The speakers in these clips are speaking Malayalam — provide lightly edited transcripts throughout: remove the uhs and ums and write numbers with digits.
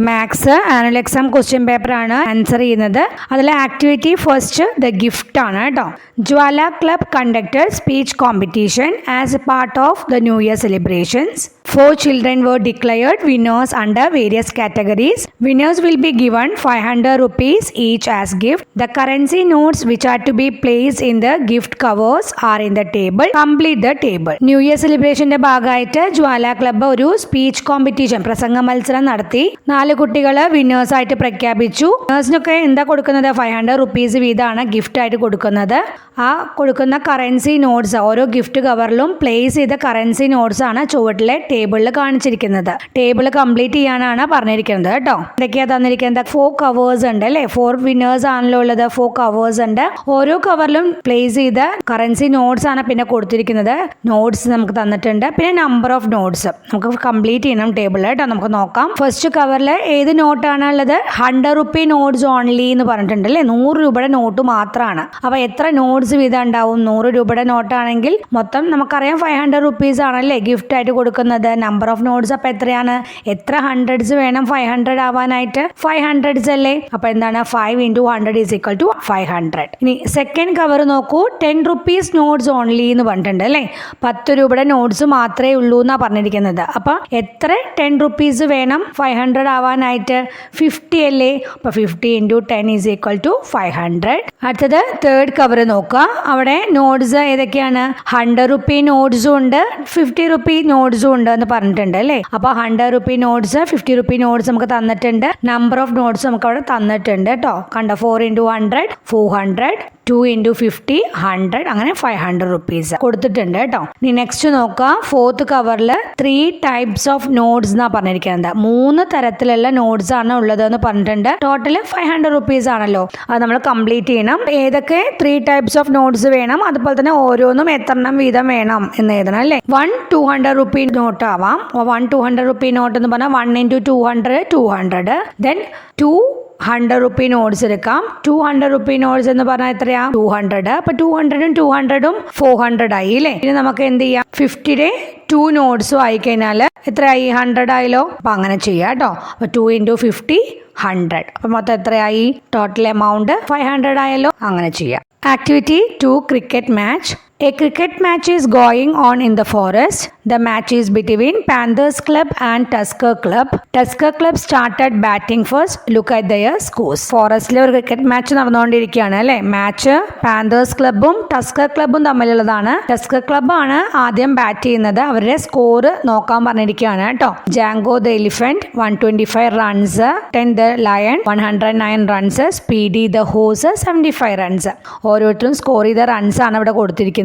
മാത്സ് ആനുവൽ എക്സാം ക്വസ്റ്റ്യൻ പേപ്പറാണ് ആൻസർ ചെയ്യുന്നത്. അതിലെ ആക്ടിവിറ്റി ഫസ്റ്റ് ദ ഗിഫ്റ്റ് ആണ് കേട്ടോ. Jwala club conducted speech competition as a part of the new year celebrations. 4 children were declared winners under various categories. Winners will be given 500 rupees each as gift. The currency notes which are to be placed in the gift covers are in the table. Complete the table. New year സെലിബ്രേഷന്റെ ഭാഗമായിട്ട് ജ്വാല ക്ലബ്ബ് ഒരു സ്പീച്ച് കോമ്പറ്റീഷൻ പ്രസംഗ മത്സരം നടത്തി. 4 കുട്ടികളെ വിന്നേഴ്സ് ആയിട്ട് പ്രഖ്യാപിച്ചു. വിന്നേഴ്സിനൊക്കെ എന്താ കൊടുക്കുന്നത്? 500 rupees വീതമാണ് ഗിഫ്റ്റ് ആയിട്ട് കൊടുക്കുന്നത്. ആ കൊടുക്കുന്ന കറൻസി നോട്ട്സ് ഓരോ ഗിഫ്റ്റ് കവറിലും പ്ലേസ് ചെയ്ത കറൻസി നോട്ട്സ് ആണ് ചുവട്ടിലെ ടേബിളിൽ കാണിച്ചിരിക്കുന്നത്. ടേബിൾ കംപ്ലീറ്റ് ചെയ്യാനാണ് പറഞ്ഞിരിക്കുന്നത് കേട്ടോ. എന്തൊക്കെയാ തന്നിരിക്കുന്നത്? 4 കവേഴ്സ് ഉണ്ട് അല്ലേ? 4 വിന്നേഴ്സ് ആണല്ലോ ഉള്ളത്. 4 കവേഴ്സ് ഉണ്ട്. ഓരോ കവറിലും പ്ലേസ് ചെയ്ത കറൻസി നോട്ട്സ് ആണ് പിന്നെ കൊടുത്തിരിക്കുന്നത്. നോട്ട്സ് നമുക്ക് തന്നിട്ടുണ്ട്. പിന്നെ നമ്പർ ഓഫ് നോട്ട്സ് നമുക്ക് കംപ്ലീറ്റ് ചെയ്യണം ടേബിൾ കേട്ടോ. നമുക്ക് നോക്കാം. ഫസ്റ്റ് കവറിൽ ഏത് നോട്ടാണ് ഉള്ളത്? 100 rupee നോട്ട്സ് ഓൺലി എന്ന് പറഞ്ഞിട്ടുണ്ട് അല്ലേ? 100 രൂപയുടെ നോട്ട് മാത്രമാണ്. അപ്പൊ എത്ര നോട്ട്സ് വീതം ഉണ്ടാവും? 100 രൂപയുടെ നോട്ടാണെങ്കിൽ മൊത്തം നമുക്കറിയാം 500 rupees ആണല്ലേ ഗിഫ്റ്റ് ആയിട്ട് കൊടുക്കുന്നത്. നമ്പർ ഓഫ് നോട്ട്സ് അപ്പൊ എത്രയാണ്? എത്ര ഹൺഡ്രഡ്സ് വേണം 500 ആവാനായിട്ട്? 5 hundreds അല്ലേ? അപ്പൊ എന്താണ്? 5 into 100 is equal to 500. ഇനി സെക്കൻഡ് കവർ നോക്കൂ. 10 rupees നോട്ട്സ് ഓൺലി എന്ന് പറഞ്ഞിട്ടുണ്ട് അല്ലേ? 10 രൂപയുടെ നോട്ട്സ് മാത്രമേ ഉള്ളൂ എന്നാ പറഞ്ഞിരിക്കുന്നത്. അപ്പൊ എത്ര 10 rupees വേണം 500 ആവാനായിട്ട്? 50 അല്ലേ? അപ്പൊ 50 into 10 is equal to 500. അടുത്തത് തേർഡ് കവർ നോക്കുക. അവിടെ നോട്ട്സ് ഏതൊക്കെയാണ്? 100 rupee നോട്ട്സും ഉണ്ട്, 50 rupee നോട്ട്സും ഉണ്ട് എന്ന് പറഞ്ഞിട്ടുണ്ട് അല്ലേ? അപ്പൊ 100 rupee നോട്ട്സ്, 50 rupee നോട്ട്സ് നമുക്ക് തന്നിട്ടുണ്ട്. നമ്പർ ഓഫ് നോട്ട്സ് നമുക്ക് അവിടെ തന്നിട്ടുണ്ട് കേട്ടോ. കണ്ടോ? 4 into 100 400, 2 into 50 100, അങ്ങനെ 500 rupees കൊടുത്തിട്ടുണ്ട് കേട്ടോ. ഇനി നെക്സ്റ്റ് നോക്കുക. ഫോർത്ത് കവറിൽ 3 types ഓഫ് നോട്ട്സ് എന്നാ പറഞ്ഞിരിക്കുന്നത്. 3 തരത്തിലുള്ള നോട്ട്സ് ആണ് ഉള്ളത് എന്ന് പറഞ്ഞിട്ടുണ്ട്. ടോട്ടൽ 500 rupees ആണല്ലോ. അത് നമ്മൾ കംപ്ലീറ്റ് ചെയ്യണം. ഏതൊക്കെ 3 types ഓഫ് നോട്ട്സ് വേണം, അതുപോലെ തന്നെ ഓരോന്നും എത്രണ്ണം വീതം വേണം എന്ന് എഴുതണം അല്ലേ? 1 200 rupee നോട്ട് ആവാം. 1 200 rupee നോട്ട് എന്ന് പറഞ്ഞാൽ 1 into 200 200. ദെൻ 200 rupee നോട്ട്സ് എടുക്കാം. 200 rupee നോട്ട്സ് എന്ന് പറഞ്ഞാൽ എത്രയാ? 200. അപ്പൊ 200 ഉം 400 ആയി അല്ലേ? ഇനി നമുക്ക് എന്ത് ചെയ്യാം? 50യുടെ 2 നോട്ട്സും ആയി കഴിഞ്ഞാൽ എത്രയായി? 100 ആയല്ലോ. അപ്പൊ അങ്ങനെ ചെയ്യാം കേട്ടോ. അപ്പൊ 2 into 50 100. അപ്പൊ മൊത്തം എത്രയായി? ടോട്ടൽ എമൗണ്ട് 500 ആയല്ലോ. അങ്ങനെ ചെയ്യാം. Activity 2 cricket match. A cricket match is going on in the forest. The match is between Panthers Club and Tusker Club. Tusker Club started batting first. Look at their scores. ഫോറസ്റ്റിലെ ഒരു ക്രിക്കറ്റ് മാച്ച് നടന്നുകൊണ്ടിരിക്കുകയാണ് അല്ലേ? മാച്ച് പാന്തേഴ്സ് ക്ലബും ടസ്കർ ക്ലബും തമ്മിലുള്ളതാണ്. ടസ്കർ ക്ലബ്ബാണ് ആദ്യം ബാറ്റ് ചെയ്യുന്നത്. അവരുടെ സ്കോർ നോക്കാൻ പറഞ്ഞിരിക്കുകയാണ് കേട്ടോ. Jango the elephant 125 runs. 10 the lion 109 runs. Speedy the horse 75 runs. ഓരോരുത്തരും സ്കോർ ചെയ്ത റൺസ് ആണ് ഇവിടെ കൊടുത്തിരിക്കുന്നത്.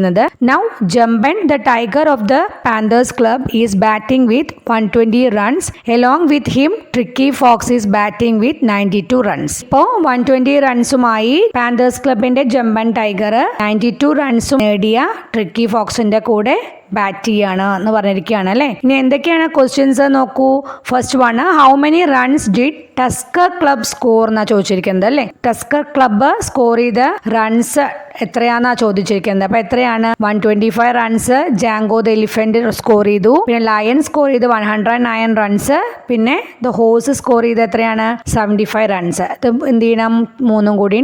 Now Jamban the tiger of the Panthers club is batting with 120 runs. Along with him Tricky Fox is batting with 92 runs. ഇപ്പോൾ 120 റൺസുമായി പാന്തേഴ്സ് ക്ലബിന്റെ ജംബൻ ടൈഗർ 92 റൺസും നേടിയ ട്രിക്കി ഫോക്സിന്റെ കൂടെ ബാറ്റ് ചെയ്യാണ് എന്ന് പറഞ്ഞിരിക്കുകയാണ് അല്ലേ? ഇനി എന്തൊക്കെയാണ് ക്വസ്റ്റ്യൻസ് നോക്കൂ. First one, how many runs did Tusker Club score എന്നാ ചോദിച്ചിരിക്കുന്നത് അല്ലേ? ടസ്കർ ക്ലബ്ബ് സ്കോർ ചെയ്ത റൺസ് എത്രയാന്നാ ചോദിച്ചിരിക്കുന്നത്. അപ്പൊ എത്രയാണ്? 125 runs Django the elephant score ചെയ്തു. പിന്നെ ലയൺ സ്കോർ ചെയ്ത് 109 റൺസ്. പിന്നെ ദ ഹോഴ്സ് സ്കോർ ചെയ്ത് എത്രയാണ്? 75 റൺസ്. ഇത് എന്ത് ചെയ്യണം? മൂന്നും കൂടി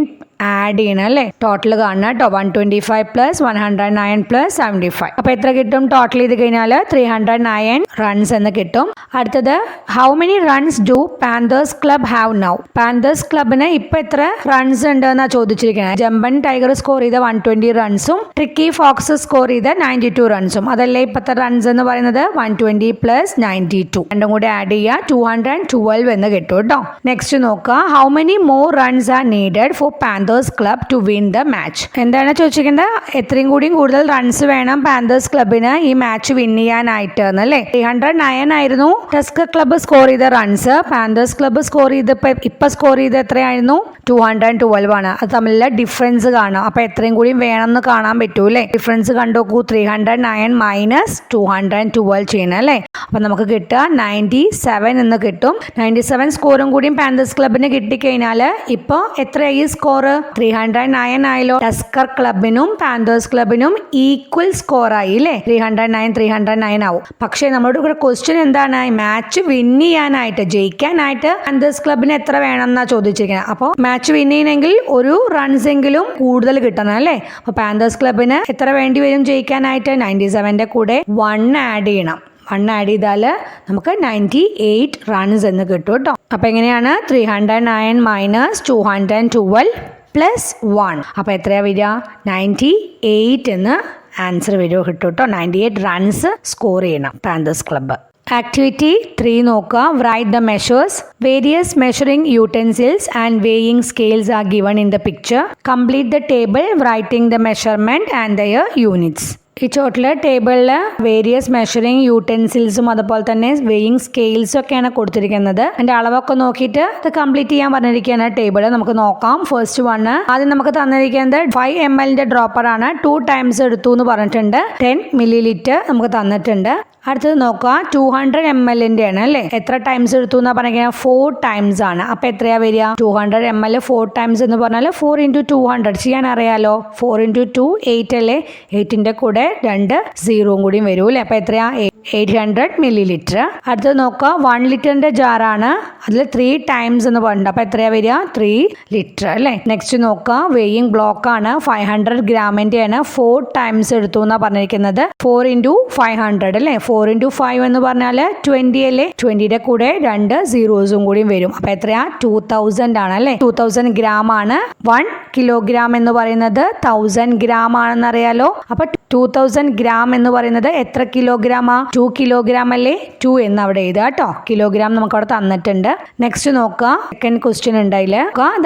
ആഡ് ചെയ്യണം അല്ലേ? ടോട്ടൽ കാണണം കേട്ടോ. 125 + 109 + 75. അപ്പൊ എത്ര കിട്ടും? ടോട്ടൽ ചെയ്ത് കഴിഞ്ഞാൽ 309 റൺസ് എന്ന് കിട്ടും. അടുത്തത്, how many runs do panthers club have now? Panthers ക്ലബിന് ഇപ്പൊ എത്ര റൺസ് ഉണ്ട് എന്നാ ചോദിച്ചിരിക്കുന്നത്. ജംബൻ ടൈഗർ സ്കോർ ചെയ്ത 120 റൺസും ട്രിക്കി ഫോക്സ് സ്കോർ ചെയ്ത 92 റൺസും. അതല്ലേ ഇപ്പത്തെ റൺസ് എന്ന് പറയുന്നത്? 120 + 92 രണ്ടും കൂടി ആഡ് ചെയ്യുക 212 എന്ന് കിട്ടും കേട്ടോ. നെക്സ്റ്റ് നോക്കുക. How many more runs are needed for Panthers club to win the match? എന്താണ് ചോദിച്ചിരിക്കുന്നത്? എത്രയും കൂടിയും കൂടുതൽ റൺസ് വേണം പാന്തേഴ്സ് ക്ലബിന് ഈ മാച്ച് വിൻ ചെയ്യാനായിട്ട് എന്നല്ലേ? 309 ആയിരുന്നു ടസ്കർ ക്ലബ്ബ് സ്കോർ ചെയ്ത റൺസ്. പാന്തേഴ്സ് ക്ലബ്ബ് സ്കോർ ചെയ്ത് ഇപ്പൊ സ്കോർ ചെയ്ത് എത്രയായിരുന്നു? 212 ആണ്. അത് തമ്മിലുള്ള ഡിഫറൻസ് കാണാം. അപ്പൊ എത്രയും കൂടി വേണം എന്ന് കാണാൻ പറ്റൂല്ലേ? ഡിഫറൻസ് കണ്ടോക്കൂ. 309 - 212 ചെയ്യണം അല്ലേ? അപ്പൊ നമുക്ക് കിട്ടുക 97 എന്ന് കിട്ടും. 97 സ്കോറും കൂടിയും പാന്തേഴ്സ് ക്ലബിന് കിട്ടിക്കഴിഞ്ഞാൽ ഇപ്പൊ എത്രയായി സ്കോർ? 309 ആയല്ലോ. ടസ്കർ ക്ലബിനും പാന്തേഴ്സ് ക്ലബിനും ഈക്വൽ സ്കോർ ആയി അല്ലേ? 309 ആവും. പക്ഷേ നമ്മുടെ ഇവിടെ ക്വസ്റ്റ്യൻ എന്താണ്? മാച്ച് വിൻ ചെയ്യാനായിട്ട്, ജയിക്കാനായിട്ട് പാന്തേഴ്സ് ക്ലബിന് എത്ര വേണം എന്നാ ചോദിച്ചിരിക്കുന്നത്. അപ്പോൾ മാച്ച് വിൻ ചെയ്യണമെങ്കിൽ ഒരു റൺസ് എങ്കിലും കൂടുതൽ കിട്ടണം അല്ലേ? അപ്പൊ പാന്തേഴ്സ് ക്ലബിന് എത്ര വേണ്ടി വരും ജയിക്കാനായിട്ട്? 97ന്റെ കൂടെ 1 ആഡ് ചെയ്യണം. 1 ആഡ് ചെയ്താൽ നമുക്ക് 98 റൺസ് എന്ന് കിട്ടും കേട്ടോ. അപ്പം എങ്ങനെയാണ്? 309 മൈനസ് 212 പ്ലസ് 1. അപ്പോൾ എത്രയാ വരിക? 98 എന്ന് ആൻസർ വരിക കിട്ടും കേട്ടോ. 98 റൺസ് സ്കോർ ചെയ്യണം പാന്തേഴ്സ് ക്ലബ്ബ്. ആക്ടിവിറ്റി 3 നോക്കുക. Write the measures. Various measuring utensils and weighing scales are given in the picture. Complete the table writing the measurement and their units. ഈ ചോട്ടില് ടേബിളിൽ വേരിയസ് മെഷറിംഗ് യൂട്ടൻസിൽസും അതുപോലെ തന്നെ വെയിങ് സ്കെയിൽസും ഒക്കെയാണ് കൊടുത്തിരിക്കുന്നത്. അതിന്റെ അളവൊക്കെ നോക്കിയിട്ട് ഇത് കംപ്ലീറ്റ് ചെയ്യാൻ പറഞ്ഞിരിക്കുകയാണ് ടേബിള്. നമുക്ക് നോക്കാം. ഫസ്റ്റ് 1 ആദ്യം നമുക്ക് തന്നിരിക്കുന്നത് 5 ml ഡ്രോപ്പർ ആണ്. 2 ടൈംസ് എടുത്തു എന്ന് പറഞ്ഞിട്ടുണ്ട്. 10 ml നമുക്ക് തന്നിട്ടുണ്ട്. അടുത്തത് നോക്കുക. 200 ml ആണ് അല്ലേ? എത്ര ടൈംസ് എടുത്തു എന്നാ പറഞ്ഞാൽ 4 ടൈംസ് ആണ്. അപ്പൊ എത്രയാ വരിക? 200 ml 4 ടൈംസ് എന്ന് പറഞ്ഞാൽ 4 × 200 ചെയ്യാൻ അറിയാലോ. 4 × 2 8 അല്ലേ? 8ന്റെ കൂടെ 2 0 കൂടി വരും അല്ലേ? അപ്പൊ എത്രയാ? 800 ml. അടുത്തത് നോക്കുക. 1 ലിറ്ററിന്റെ ജാറാണ്. അതിൽ 3 ടൈംസ് എന്ന് പറഞ്ഞിട്ടുണ്ട്. അപ്പൊ എത്രയാ വരിക? 3 ലിറ്റർ അല്ലേ? നെക്സ്റ്റ് നോക്കുക. വെയിങ് ബ്ലോക്ക് ആണ്. 500 ഗ്രാമിന്റെ ആണ്. 4 ടൈംസ് എടുത്തു എന്നാ പറഞ്ഞിരിക്കുന്നത്. 4 × 500 അല്ലേ? 4 × 5 എന്ന് പറഞ്ഞാൽ 20 അല്ലേ? 20യുടെ കൂടെ 2 സീറോസും കൂടി വരും. അപ്പൊ എത്രയാ? 2000 ആണ് അല്ലേ? 2000 ഗ്രാം ആണ്. 1 കിലോഗ്രാം എന്ന് പറയുന്നത് 1000 ഗ്രാം ആണെന്ന് അറിയാലോ. അപ്പൊ 2000 ഗ്രാം എന്ന് പറയുന്നത് എത്ര കിലോഗ്രാമാ? 2 കിലോഗ്രാം അല്ലേ? 2 എന്ന് അവിടെ എഴുതുക കേട്ടോ. കിലോഗ്രാം നമുക്ക് അവിടെ തന്നിട്ടുണ്ട്. നെക്സ്റ്റ് നോക്കുക. സെക്കൻഡ് ക്വസ്റ്റ്യൻ ഉണ്ടായില്ല.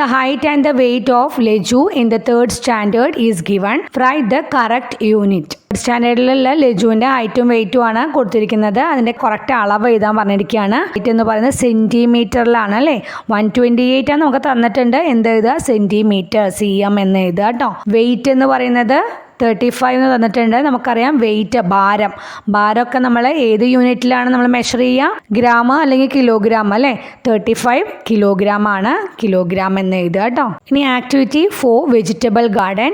The height and the weight of Laju in the 3rd standard is given. Write the correct unit. സ്റ്റാൻഡേർഡിലുള്ള ലജുവിന്റെ ഹൈറ്റും വെയിറ്റും ആണ് കൊടുത്തിരിക്കുന്നത്. അതിന്റെ കറക്റ്റ് അളവ് എഴുതാൻ പറഞ്ഞിരിക്കുകയാണ്. ഹൈറ്റ് എന്ന് പറയുന്നത് സെന്റിമീറ്ററിലാണ് അല്ലേ? 128 ആണ് നമുക്ക് തന്നിട്ടുണ്ട്. എന്ത് എഴുതുക? സെന്റിമീറ്റർ, cm എന്ന് എഴുതുക കേട്ടോ. വെയിറ്റ് എന്ന് പറയുന്നത് 35 എന്ന് തന്നിട്ടുണ്ട്. നമുക്കറിയാം വെയിറ്റ്, ഭാരമൊക്കെ നമ്മൾ ഏത് യൂണിറ്റിലാണ് നമ്മൾ മെഷർ ചെയ്യുക? ഗ്രാം അല്ലെങ്കിൽ കിലോഗ്രാം അല്ലേ? 35 കിലോഗ്രാം ആണ്. കിലോഗ്രാം എന്ന് എഴുതുക കേട്ടോ. ഇനി activity 4 vegetable garden.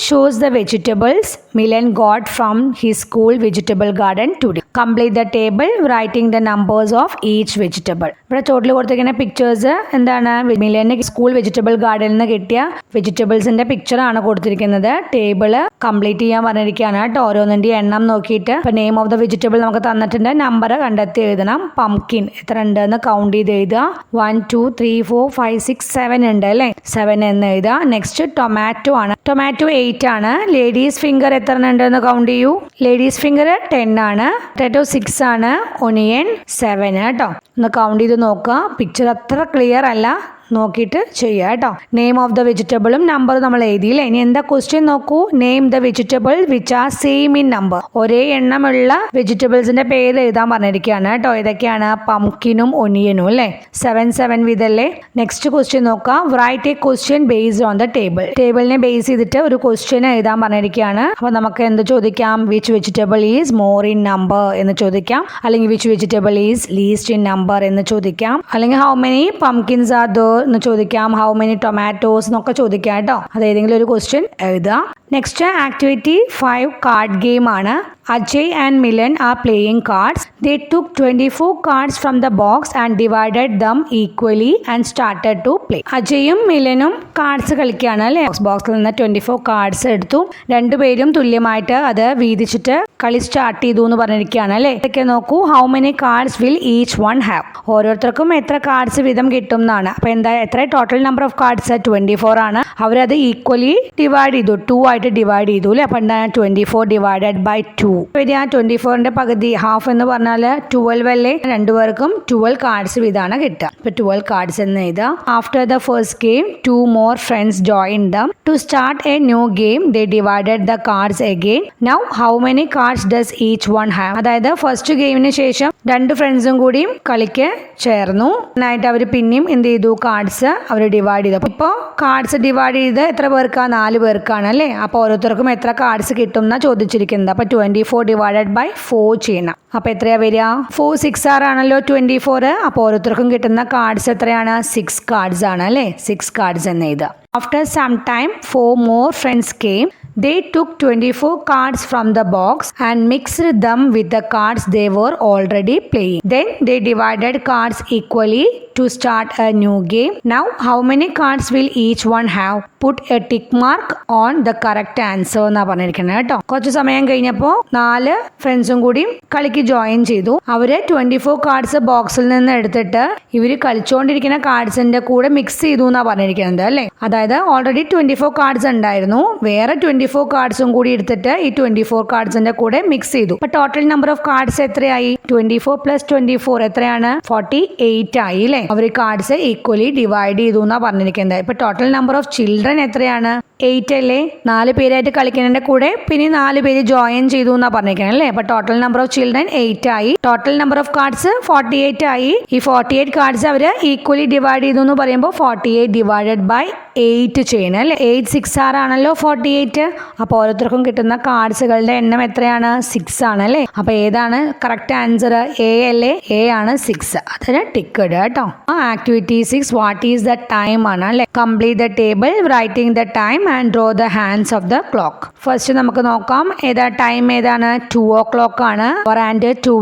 Shows the vegetables Milan got from his school vegetable garden today. Complete the table writing the numbers of each vegetable. ഇവിടെ ടോട്ടൽ കൊടുത്തിരിക്കുന്ന പിക്ചേഴ്സ് എന്താണ്? മിലന് സ്കൂൾ വെജിറ്റബിൾ ഗാർഡനിൽ നിന്ന് കിട്ടിയ വെജിറ്റബിൾസിന്റെ പിക്ചർ ആണ് കൊടുത്തിരിക്കുന്നത്. ടേബിള് കംപ്ലീറ്റ് ചെയ്യാൻ പറഞ്ഞിരിക്കുകയാണ് കേട്ടോ. ഓരോന്നിന്റെ എണ്ണം നോക്കിയിട്ട് ഇപ്പൊ നെയിം ഓഫ് ദ വെജിറ്റബിൾ നമുക്ക് തന്നിട്ടുണ്ട്. നമ്പർ കണ്ടെത്തി എഴുതണം. പംകിൻ എത്ര ഉണ്ട് എന്ന് കൗണ്ട് ചെയ്ത് എഴുതുക. 1 2 3 4 5 6 7 ഉണ്ട് അല്ലേ? 7 എന്ന് എഴുതുക. നെക്സ്റ്റ് ടൊമാറ്റോ ആണ്. ടൊമാറ്റോ 8 ആണ്. ലേഡീസ് ഫിംഗർ എത്ര ഉണ്ട് എന്ന് കൗണ്ട് ചെയ്യൂ. ലേഡീസ് ഫിംഗർ 10 ആണ്. പൊട്ടാറ്റോ 6 ആണ്. ഒനിയൻ 7 കേട്ടോ. ഒന്ന് കൗണ്ട് ചെയ്ത് നോക്കുക. പിക്ചർ അത്ര ക്ലിയർ അല്ല, നോക്കിയിട്ട് ചെയ്യുക കേട്ടോ. നെയിം ഓഫ് ദ വെജിറ്റബിളും നമ്പറും നമ്മൾ എഴുതിയില്ലേ? ഇനി എന്താ ക്വസ്റ്റ്യൻ നോക്കൂ. Name the vegetable which are same in number. ഒരേ എണ്ണമുള്ള വെജിറ്റബിൾസിന്റെ പേര് എഴുതാൻ പറഞ്ഞിരിക്കുകയാണ് കേട്ടോ. ഏതൊക്കെയാണ്? പംകിനും ഒനിയനും അല്ലേ? 7 7 വീതല്ലേ? നെക്സ്റ്റ് ക്വസ്റ്റ്യൻ നോക്കാം. Write a question based on the table. ടേബിളിനെ ബേസ് ചെയ്തിട്ട് ഒരു ക്വസ്റ്റ്യൻ എഴുതാൻ പറഞ്ഞിരിക്കുകയാണ്. അപ്പൊ നമുക്ക് എന്ത് ചോദിക്കാം? Which vegetable is more in number എന്ന് ചോദിക്കാം. അല്ലെങ്കിൽ which vegetable is least in number എന്ന് ചോദിക്കാം. അല്ലെങ്കിൽ how many pumpkins are there എന്ന് ചോദിക്കാം. ഹൗ മെനി ടൊമാറ്റോസ് എന്നൊക്കെ ചോദിക്കാം കേട്ടോ. അത് ഏതെങ്കിലും ഒരു ക്വസ്റ്റ്യൻ എഴുതുക. നെക്സ്റ്റ് ആക്ടിവിറ്റി 5 കാർഡ് ഗെയിം ആണ്. Ajay and Milan are playing cards. They took 24 cards from the box and divided them equally and started to play. അജയും മിലനും കാർഡ്സ് കളിക്കുകയാണ് അല്ലേ? ബോക്സിൽ നിന്ന് 24 കാർഡ്സ് എടുത്തു. രണ്ടുപേരും തുല്യമായിട്ട് അത് വീതിച്ചിട്ട് കളി സ്റ്റാർട്ട് ചെയ്തു എന്ന് പറഞ്ഞിരിക്കുകയാണ് അല്ലേ? ഇതൊക്കെ നോക്കൂ. How many cards will each one have. ഓരോരുത്തർക്കും എത്ര കാർഡ്സ് വീതം കിട്ടും എന്നാണ്. അപ്പൊ എന്താ എത്ര ടോട്ടൽ നമ്പർ ഓഫ് കാർഡ്സ്? 24 ആണ്. അവരത് ഈക്വലി ഡിവൈഡ് ചെയ്തു. 2 ആയിട്ട് ഡിവൈഡ് ചെയ്തു അല്ലേ? അപ്പൊ എന്താണ് 24 ഡിവൈഡഡ് ബൈ 2 വരിക. 24ന്റെ പകുതി ഹാഫ് എന്ന് പറഞ്ഞാൽ 12 അല്ലേ? രണ്ടുപേർക്കും 12 കാർഡ്സ് വീതമാണ് കിട്ടുക. ഇപ്പൊ 12 കാർഡ്സ് എന്ന് എഴുതുക. After the first game 2 more friends joined them to start a new game. They divided the cards again. Now how many cards does each one have? അതായത് ഫസ്റ്റ് ഗെയിമിന് ശേഷം 2 ഫ്രണ്ട്സും കൂടിയും കളിക്ക് ചേർന്നു. അതിനായിട്ട് അവർ പിന്നെയും എന്ത് ചെയ്തു? കാർഡ്സ് അവർ ഡിവൈഡ് ചെയ്തു. ഇപ്പോൾ കാർഡ്സ് ഡിവൈഡ് ചെയ്ത് എത്ര പേർക്കാണ്? 4 പേർക്കാണ് അല്ലേ. അപ്പോൾ ഓരോരുത്തർക്കും എത്ര കാർഡ്സ് കിട്ടും എന്നാണ് ചോദിച്ചിരിക്കുന്നത്. അപ്പോൾ 24 ഡിവൈഡഡ് ബൈ 4 ചെയ്യണം. അപ്പോൾ എത്രയാണ് വരിക? 4 6 ആണല്ലോ 24. അപ്പോൾ ഓരോരുത്തർക്കും കിട്ടുന്ന കാർഡ്സ് എത്രയാണ്? 6 കാർഡ്സ് ആണ് അല്ലേ. 6 കാർഡ്സ് എന്ന് എഴുതുക. After some time, 4 more friends came. They took 24 cards from the box and mixed them with the cards they were already playing. Then they divided cards equally to start a new game. Now, how many cards will each one have? Put a tick mark on the correct answer എന്നാ പറഞ്ഞിരിക്കുന്നത് കേട്ടോ. കുറച്ച് സമയം കഴിഞ്ഞപ്പോൾ 4 ഫ്രണ്ട്സും കൂടി കളിക്ക് ജോയിൻ ചെയ്തു. അവര് 24 കാർഡ്സ് ബോക്സിൽ നിന്ന് എടുത്തിട്ട് ഇവര് കളിച്ചുകൊണ്ടിരിക്കുന്ന കാർഡ്സിന്റെ കൂടെ മിക്സ് ചെയ്തു എന്നാ പറഞ്ഞിരിക്കുന്നത് അല്ലേ. അതായത് ഓൾറെഡി 24 കാർഡ്സ് ഉണ്ടായിരുന്നു, വേറെ 24 കാർഡ്സും കൂടി എടുത്തിട്ട് ഈ 24 കാർഡ്സിന്റെ കൂടെ മിക്സ് ചെയ്തു. അപ്പൊ ടോട്ടൽ നമ്പർ ഓഫ് കാർഡ്സ് എത്രയായി? 24 + 24 എത്രയാണ്? 48 ആയി അല്ലേ. അവർ കാർഡ്സ് ഈക്വലി ഡിവൈഡ് ചെയ്തു എന്നാ പറഞ്ഞിരിക്കുന്നത്. ഇപ്പൊ ടോട്ടൽ നമ്പർ ഓഫ് ചിൽഡ്രൻ എത്രയാണ്? 8 അല്ലേ. 4 പേരായിട്ട് കളിക്കുന്നതിന്റെ കൂടെ പിന്നെ 4 പേര് ജോയിൻ ചെയ്തു എന്നാ പറഞ്ഞിരിക്കുന്നത് അല്ലേ. അപ്പൊ ടോട്ടൽ നമ്പർ ഓഫ് ചിൽഡ്രൻ 8 ആയി. ടോട്ടൽ നമ്പർ ഓഫ് കാർഡ്സ് 48 ആയി. ഈ 48 കാർഡ്സ് അവര് ഈക്വലി ഡിവൈഡ് ചെയ്തു എന്ന് പറയുമ്പോൾ 48 ഡിവൈഡഡ് ബൈ 8 ചെയ്യണം അല്ലേ. 8 6 ആണല്ലോ 48. അപ്പോൾ ഓരോരുത്തർക്കും കിട്ടുന്ന കാർഡ്സുകളുടെ എണ്ണം എത്രയാണ്? 6 ആണ് അല്ലേ. അപ്പൊ ഏതാണ് കറക്റ്റ് ആൻസർ? എ അല്ലേ. എ ആണ് 6. അതിന് ടിക്ക് ഇടുക കേട്ടോ. Activity 6 what is the time ആണ് അല്ലേ. Complete the table writing the time and draw the hands of the clock. First നമുക്ക് നോക്കാം ഏതാ ടൈം ഏതാണ്? 2 o'clock ആണ്. 4 and 2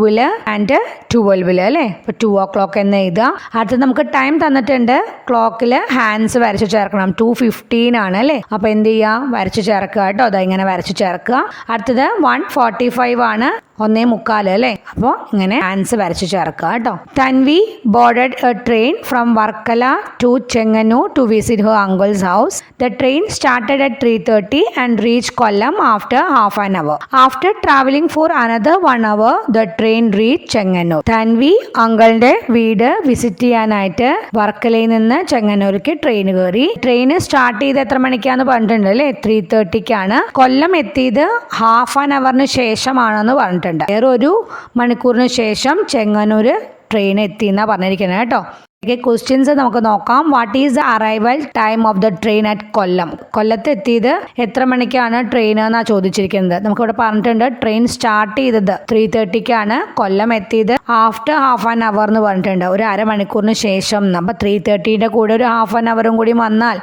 and 12 അല്ലേ. അപ്പൊ 2 o'clock എന്ന് എഴുതുക. അടുത്ത് നമുക്ക് ടൈം തന്നിട്ടുണ്ട്. ക്ലോക്കിൽ ഹാൻഡ്സ് വരച്ചു ചേർക്കണം. 2:15 ആണ് അല്ലേ. അപ്പൊ എന്ത് ചെയ്യുക? വരച്ചു ചേർക്കുക കേട്ടോ. അതാ ഇങ്ങനെ വരച്ചു ചേർക്കുക. അടുത്തത് 1:45 ആണ്. 1:45 അല്ലേ. അപ്പോൾ ഇങ്ങനെ ഹാൻഡ്സ് വരച്ചു ചേർക്കുക കേട്ടോ. Tanvi boarded a train from Varkala to Chenganur to visit her uncle's house. The train started at 3:30 and reached Kollam after half an hour. After traveling for another 1 hour, the train reached Chenganur. Tanvi അങ്കിളിന്റെ വീട് വിസിറ്റ് ചെയ്യാനായിട്ട് വർക്കലയിൽ നിന്ന് ചെങ്ങന്നൂർക്ക് ട്രെയിൻ കയറി. ട്രെയിൻ സ്റ്റാർട്ട് ചെയ്ത് എത്ര മണിക്കാന്ന് പറഞ്ഞിട്ടുണ്ട് അല്ലേ? 3:30ക്കാണ്. കൊല്ലം എത്തിയത് ഹാഫ് ആൻ അവറിന് ശേഷമാണെന്ന് പറഞ്ഞിട്ടുണ്ട്. വേറെ 1 മണിക്കൂറിന് ശേഷം ചെങ്ങന്നൂര് ട്രെയിൻ എത്തി എന്നാ പറഞ്ഞിരിക്കുന്നത് കേട്ടോ. ക്വസ്റ്റ്യൻസ് നമുക്ക് നോക്കാം. What is the arrival time of the train at Kollam? കൊല്ലത്ത് എത്തിയത് എത്ര മണിക്കാണ് ട്രെയിൻ എന്നാ ചോദിച്ചിരിക്കുന്നത്. നമുക്കിവിടെ പറഞ്ഞിട്ടുണ്ട് ട്രെയിൻ സ്റ്റാർട്ട് ചെയ്തത് 3:30ക്കാണ്. കൊല്ലം എത്തിയത് ആഫ്റ്റർ ഹാഫ് ആൻ അവർ എന്ന് പറഞ്ഞിട്ടുണ്ട്. ഒരു അരമണിക്കൂറിന് ശേഷം. അപ്പൊ 3:30ന്റെ കൂടെ ഒരു ഹാഫ് ആൻ അവറും കൂടി വന്നാൽ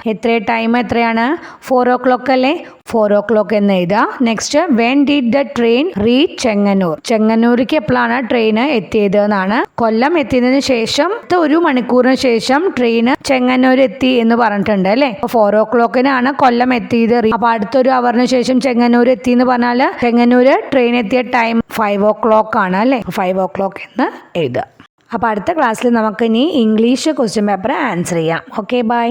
ടൈം എത്രയാണ്? 4 o'clock അല്ലേ. 4 o'clock എന്ന് എഴുതുക. Next when did the train reach Chengannur? ചെങ്ങന്നൂർക്ക് എപ്പോഴാണ് ട്രെയിൻ എത്തിയത് എന്നാണ്. കൊല്ലം എത്തിയതിനു ശേഷം 1 മണിക്കൂറിന് ശേഷം ട്രെയിൻ ചെങ്ങന്നൂർ എത്തി എന്ന് പറഞ്ഞിട്ടുണ്ട് അല്ലേ. 4 o'clockനാണ് കൊല്ലം എത്തിയത്. അപ്പൊ അടുത്തൊരു അവറിന് ശേഷം ചെങ്ങന്നൂർ എത്തി എന്ന് പറഞ്ഞാൽ ചെങ്ങന്നൂര് ട്രെയിൻ എത്തിയ ടൈം 5 o'clock ആണ് അല്ലേ. 5 o'clock എന്ന് എഴുതുക. അപ്പൊ അടുത്ത ക്ലാസ്സിൽ നമുക്ക് ഇനി ഇംഗ്ലീഷ് ക്വസ്റ്റ്യൻ പേപ്പർ ആൻസർ ചെയ്യാം. Okay bye.